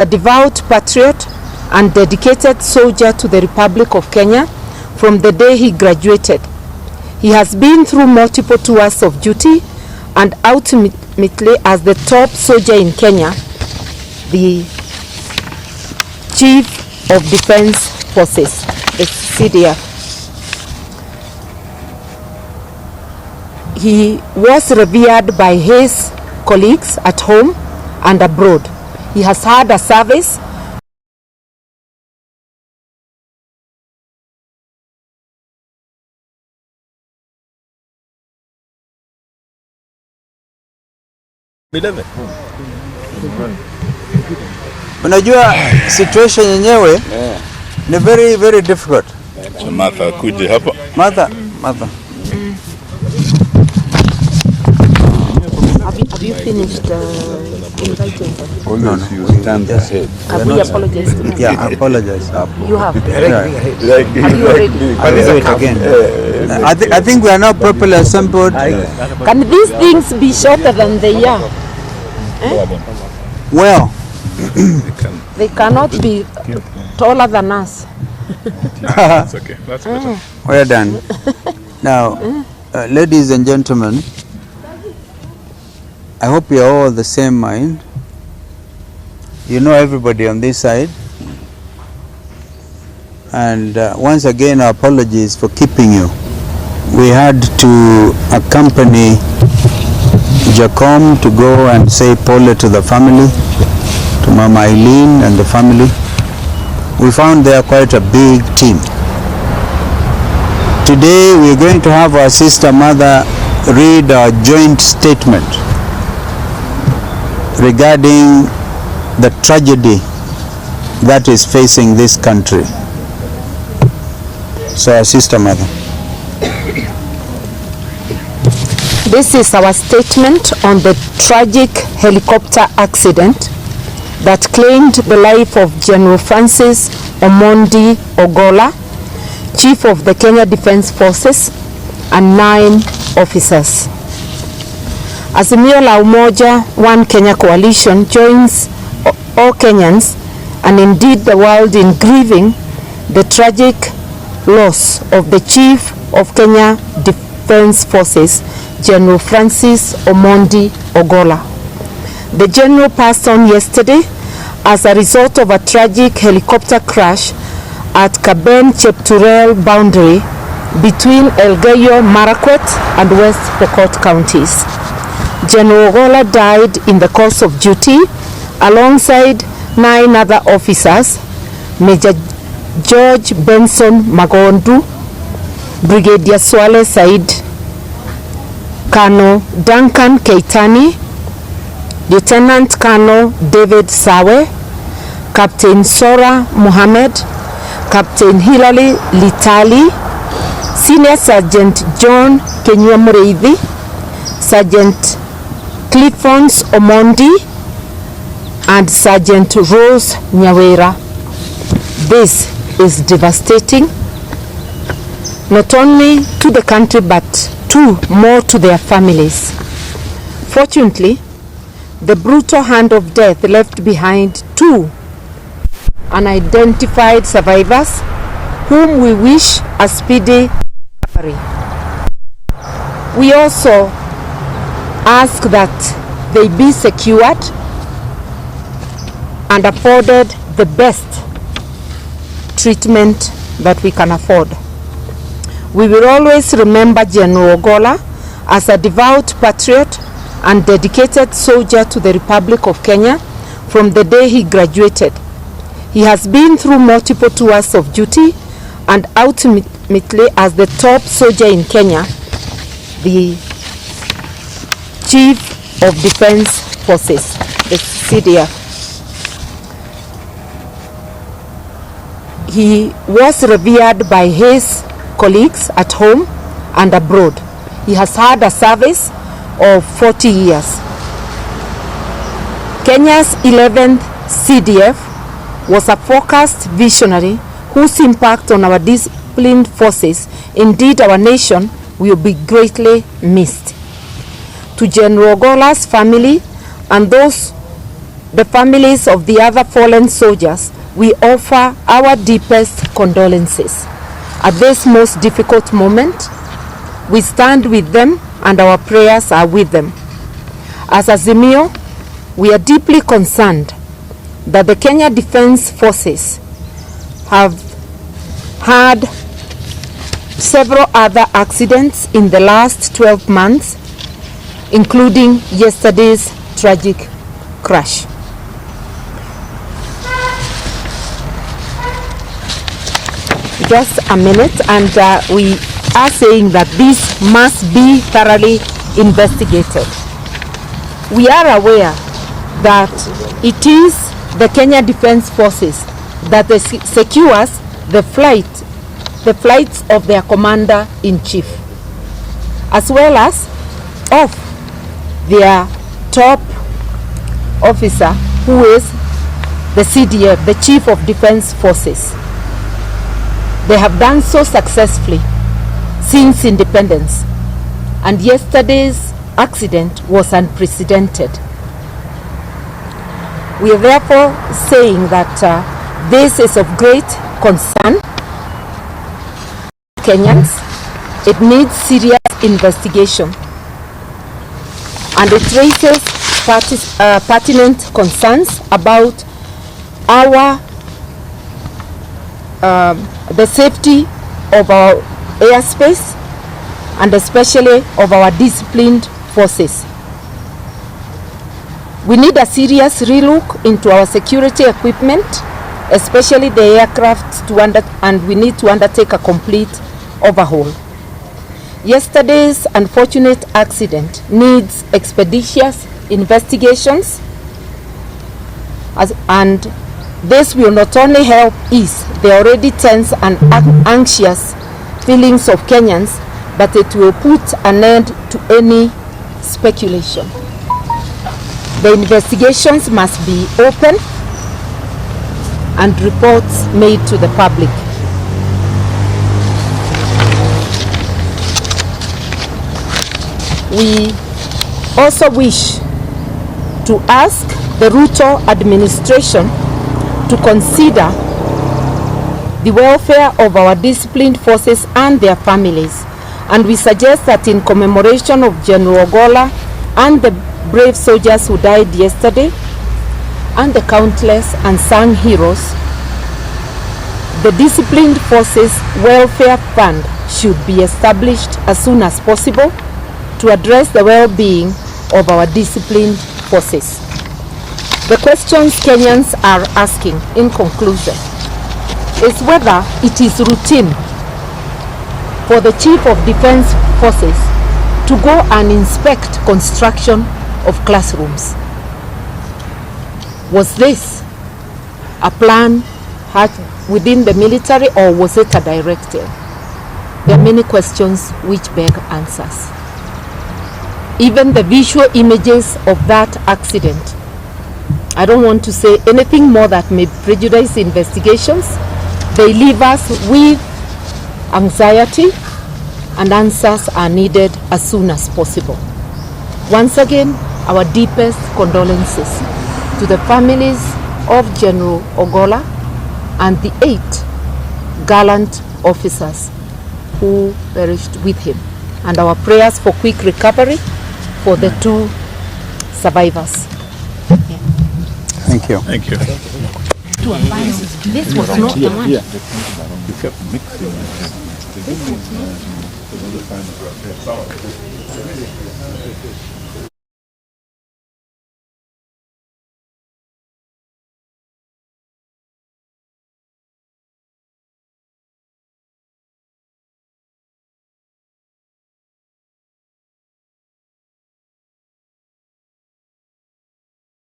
A devout patriot and dedicated soldier to the Republic of Kenya from the day he graduated. He has been through multiple tours of duty and ultimately as the top soldier in Kenya, the Chief of Defense Forces, the CDF. He was revered by his colleagues at home and abroad. He has had a service Unajua situation yenyewe ni very very difficult. So Martha kuje hapa. Martha. Have you finished inviting them? No. Stand ahead. Have we apologized to them? Yeah, I apologize. You have? Yeah. Have you already? I will do it again. I think we are now properly assembled. Can these things be shorter than they are? Well, They cannot be taller than us. That's okay. That's better. well done. Now, ladies and gentlemen, I hope you are all the same mind. You know everybody on this side. And once again, our apologies for keeping you. We had to accompany Jacom to go and say pole to the family, to Mama Eileen and the family. We found there quite a big team. Today we are going to have our sister mother read our joint statement regarding the tragedy that is facing this country. So our sister mother. This is our statement on the tragic helicopter accident that claimed the life of General Francis Omondi Ogolla, Chief of the Kenya Defense Forces, and 9 officers. Azimio la Umoja One Kenya Coalition joins all Kenyans and indeed the world in grieving the tragic loss of the Chief of Kenya Defense Forces, General Francis Omondi Ogolla. The general passed on yesterday as a result of a tragic helicopter crash at Kaben-Chepturel boundary between Elgeyo Marakwet and West Pokot counties. General Ogolla died in the course of duty alongside 9 other officers, Major George Benson Magondu, Brigadier Swale Said, Colonel Duncan Keitani, Lieutenant Colonel David Sawe, Captain Sora Mohammed, Captain Hilary Litali, Senior Sergeant John Kenyua Mureithi, Sergeant Cliffons Omondi, and Sergeant Rose Nyawera. This is devastating, not only to the country but more to their families. Fortunately, the brutal hand of death left behind 2 unidentified survivors whom we wish a speedy recovery. We also ask that they be secured and afforded the best treatment that we can afford. We will always remember General Ogolla as a devout patriot and dedicated soldier to the Republic of Kenya from the day he graduated. He has been through multiple tours of duty and ultimately as the top soldier in Kenya, the Chief of Defense Forces, the CDF. He was revered by his colleagues at home and abroad. He has had a service of 40 years. Kenya's 11th CDF was a focused visionary whose impact on our disciplined forces, indeed our nation, will be greatly missed. To General Ogolla's family and those the families of the other fallen soldiers, we offer our deepest condolences. At this most difficult moment, we stand with them and our prayers are with them. As Azimio, we are deeply concerned that the Kenya Defence Forces have had several other accidents in the last 12 months, including yesterday's tragic crash. Just a minute, and we are saying that this must be thoroughly investigated. We are aware that it is the Kenya Defence Forces that secures the flights of their commander-in-chief, as well as of their top officer, who is the CDF, the Chief of Defence Forces. They have done so successfully since independence, and yesterday's accident was unprecedented. We are therefore saying that this is of great concern to Kenyans. It needs serious investigation, and it raises pertinent concerns about our the safety of our airspace, and especially of our disciplined forces. We need a serious relook into our security equipment, especially the aircraft, and we need to undertake a complete overhaul. Yesterday's unfortunate accident needs expeditious investigations, and this will not only help ease the already tense and anxious feelings of Kenyans, but it will put an end to any speculation. The investigations must be open and reports made to the public. We also wish to ask the Ruto administration to consider the welfare of our disciplined forces and their families, and we suggest that in commemoration of General Ogolla and the brave soldiers who died yesterday and the countless unsung heroes, the disciplined forces welfare fund should be established as soon as possible to address the well-being of our disciplined forces. The questions Kenyans are asking, in conclusion, is whether it is routine for the Chief of Defence Forces to go and inspect construction of classrooms. Was this a plan had within the military, or was it a directive? There are many questions which beg answers. Even the visual images of that accident, I don't want to say anything more that may prejudice investigations. They leave us with anxiety, and answers are needed as soon as possible. Once again, our deepest condolences to the families of General Ogolla and the 8 gallant officers who perished with him, and our prayers for quick recovery for the 2 survivors. Yeah. Thank you. Thank you. This was not the one. You kept mixing it.